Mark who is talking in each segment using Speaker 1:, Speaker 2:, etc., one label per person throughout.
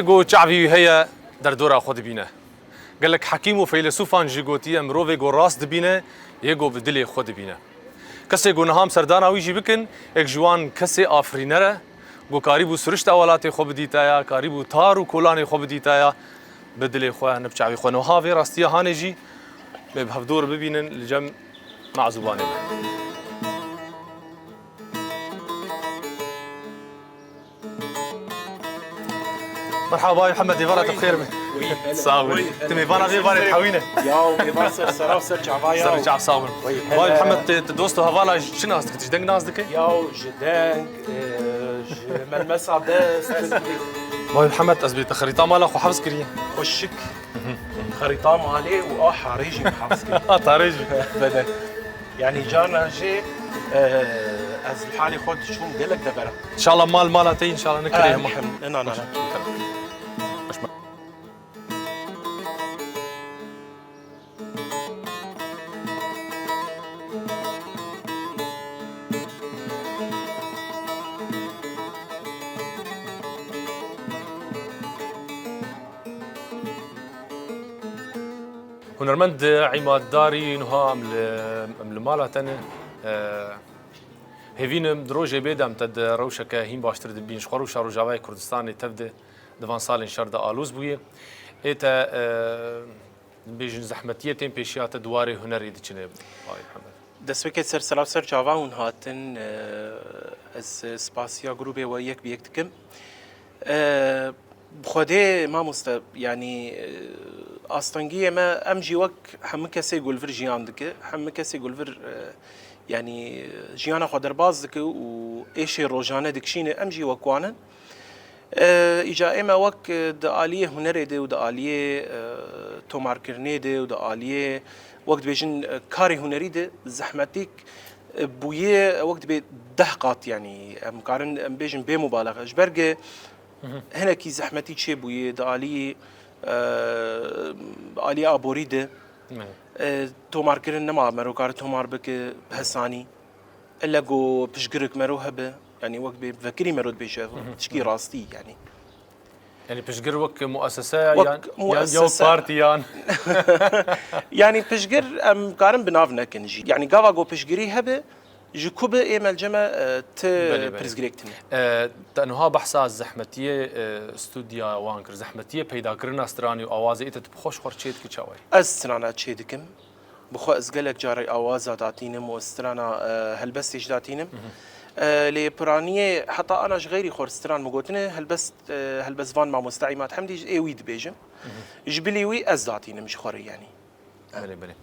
Speaker 1: گو چاوی هیا در دورا خود بینه. گلک حکیم و فیلسوفان جگوتی امروز گو راست بینه یگو به دل خود بینه. کسی گو نهام سردان آویجی بکن یک جوان کسی آفرینره گو کاری بو سرشت اولات خوب دیتایا کاری بو تار و کلان خوب دیتایا به دل خواه نبچاوی خواه نهاوی راستی هانجی به هفدور ببینن لجم معزوبانه. مرحبا محمد يفرط بخير صابر تمي فانا في فاري تحوينه
Speaker 2: يا مصر سراسر جعفايا
Speaker 1: سر جعف صابر باي محمد دوستو هفالا شنو قصدك تجدنق نازدك
Speaker 2: يا جدنق ملمس عباس
Speaker 1: باي محمد أزبيت خريطة مالا خو حفظ كريم
Speaker 2: خشك خريطة مالي حارجي محافظ
Speaker 1: طارجي
Speaker 2: بدك يعني جانا جي از الحالي خود شون قالك دبرة
Speaker 1: ان شاء الله مالتي ان شاء الله نكريهم
Speaker 2: انا
Speaker 1: هنرمند عماد داري نها ام مالتنا هفين دروجي بيدم تد روشك هين باشتر دبين شخرو شارو جاوي كردستان تبدا دفان سال شرد آلوز بويه ايتا بيجن زحمتيه تين بيشيات دواري هنري دچنه باي محمد
Speaker 2: دسوكت سر سلاف سر جاوا ون هاتن از سپاسیا گروبه و یک بیک دکم بخوده ما مست يعني استنگی ما ام جی وک هم کسی گلفر جیان دکه هم کسی گلفر يعني جيانا خدر باز دك و ايش روجانه دكشينه ام جي وكوانن اجا اما وك داليه هنري دي وداليه تومار كرني دي وداليه وقت بيجن كاري هنري دي زحمتك بويه وقت بي دهقات يعني مقارن بيجن بمبالغه جبرجه هنا كي زحمتي تشي بويه داليه آليه ابوريده تومار كرن نما مرو كار تومار بك بحساني الا جو بشجرك مرو هبه يعني وقت بفكري مرو بيشاف تشكي راستي
Speaker 1: يعني بشجر وك مؤسسه
Speaker 2: يعني
Speaker 1: مؤسسة يو بارتي يعني
Speaker 2: يعني بشجر ام قارن بنافنا كنجي يعني قاوا جو بشجري هبه جكوبه ايمال جما ت برزجريكتني
Speaker 1: تنها بحثا زحمتيه استوديا وانكر زحمتيه پیدا کرنا استراني اوازه ایت بخوش خورچید کی چاوي
Speaker 2: استرانا تشيدكم بخو ازقلك جاري اوازه داتينم واسترانا هلبستش داتينم لبرانيه حتى انا غيري خورستران مقوتنه هلبس فان مع مستعيمات حمدي ايويد بيجم جبليوي ازداتينم مش خوري يعني
Speaker 1: بله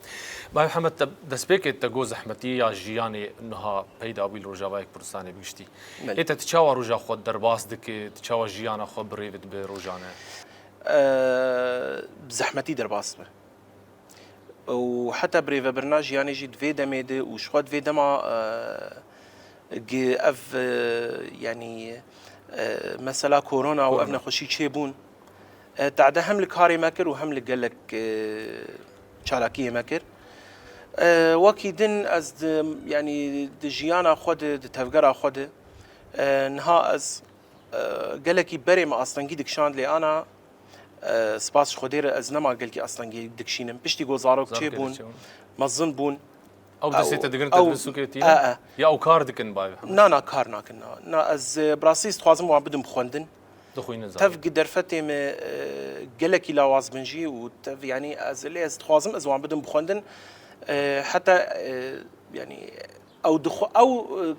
Speaker 1: باي محمد دسبيك تجو زحمتي يا جياني انها بيدا ابي روجاواي كردستاني بيشتي انت تشاوا روجا خود درباس دك تشاوا جيانا خو بريفت بروجانا
Speaker 2: زحمتي درباس وحتى بريفا برناج يعني جيت في دميد وشخوت في دما اف يعني مثلا كورونا او ابن خوشي تشيبون تعدى هم لك هاري ماكر وهم لك قال لك شالاكيه ماكر وكيدن از يعني دجيانا خود تفقرا خود نها از قالكي بري ما اصلا جيدك شان لي انا سباس خدير از نما قالكي اصلا جيدك شينم بشتي غوزارو تشيبون مظن بون
Speaker 1: او دسيت دغنت بالسوكيتي يا او كاردكن باي
Speaker 2: نا كارنا كنا نا از براسيس خوازم وعبدم بخوندن
Speaker 1: دخوين
Speaker 2: تف درفتي م قالكي لاواز بنجي وتف يعني از اللي از خوازم از وعبدم بخوندن حتى يعني او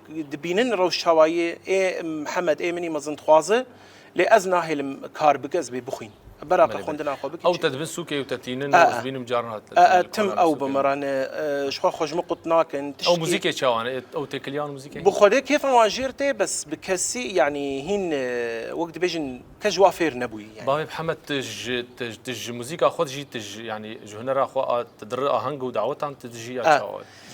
Speaker 2: دبينن روش شوايه اي محمد ايمني مزن خوازه لازنا هلم كار بكز بخوين براق خوندنا خو بك
Speaker 1: او تدبن سوكي وتتينن وزبين مجارنات
Speaker 2: تم او بمران شخو خجم قطنا كان
Speaker 1: او موسيقى شوان او تكليان موسيقى
Speaker 2: بخوده كيف واجرتي بس بكسي يعني هين وقت بيجن كجوافير نبوي يعني
Speaker 1: باي محمد تج موسيقى خود جي تج يعني جهنرا خو تدر اهنگ ودعوتان تجي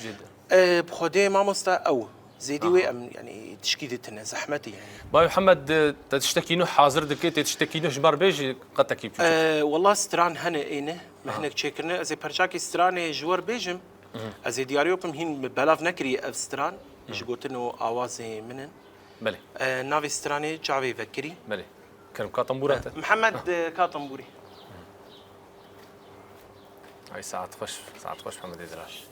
Speaker 2: جدا بخوده ما مستا او زيدي وي يعني تشكيدتنا زحمتي يعني
Speaker 1: باي محمد تشتكينو حاضر دك تشتكينو جبار بيجي قد تكيب
Speaker 2: والله ستران هنا اينه مهنك تشكرنا زي برشاكي ستران جوار بيجم ازي دياريوبم هين بلاف نكري اف ستران ايش قلت انه اوازي منن
Speaker 1: بله
Speaker 2: نافي ستراني جافي فكري
Speaker 1: بله كرم كاتمبورات
Speaker 2: محمد كاتنبوري.
Speaker 1: هاي ساعة خوش محمد إدراش.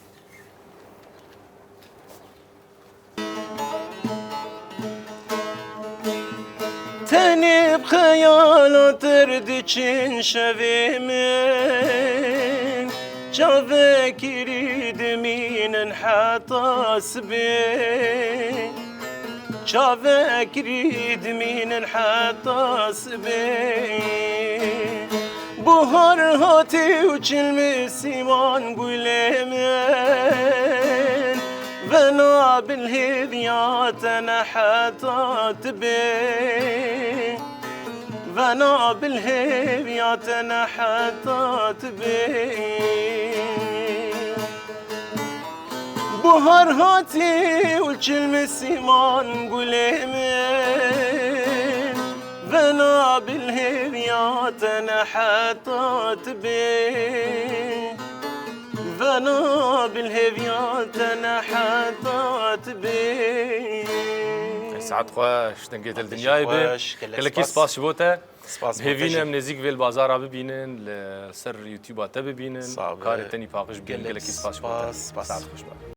Speaker 2: تاني بخيالات تردشين شوي من شافك يريد مين حتى سبي شافك يريد مين حتى سبي بهار هاتي وكلمة سيمان قولمن بنا بالهديات انا حتى تبي بنا بالهديات انا حتى تبي بهار هاتي والكلمة سيمان قولمن بنا بالهديات انا حتى تبي بنا بالهديات انا حتى تبي
Speaker 1: ساعات خوش دنگیت الدنیا بین کل کی سپاس شبوته هیوینه من نزیک ویل بازار ببینن لسر یوتیوب تا ببینن کار تنی پاقش ببینن کل کی سپاس شبوته ساعت خوش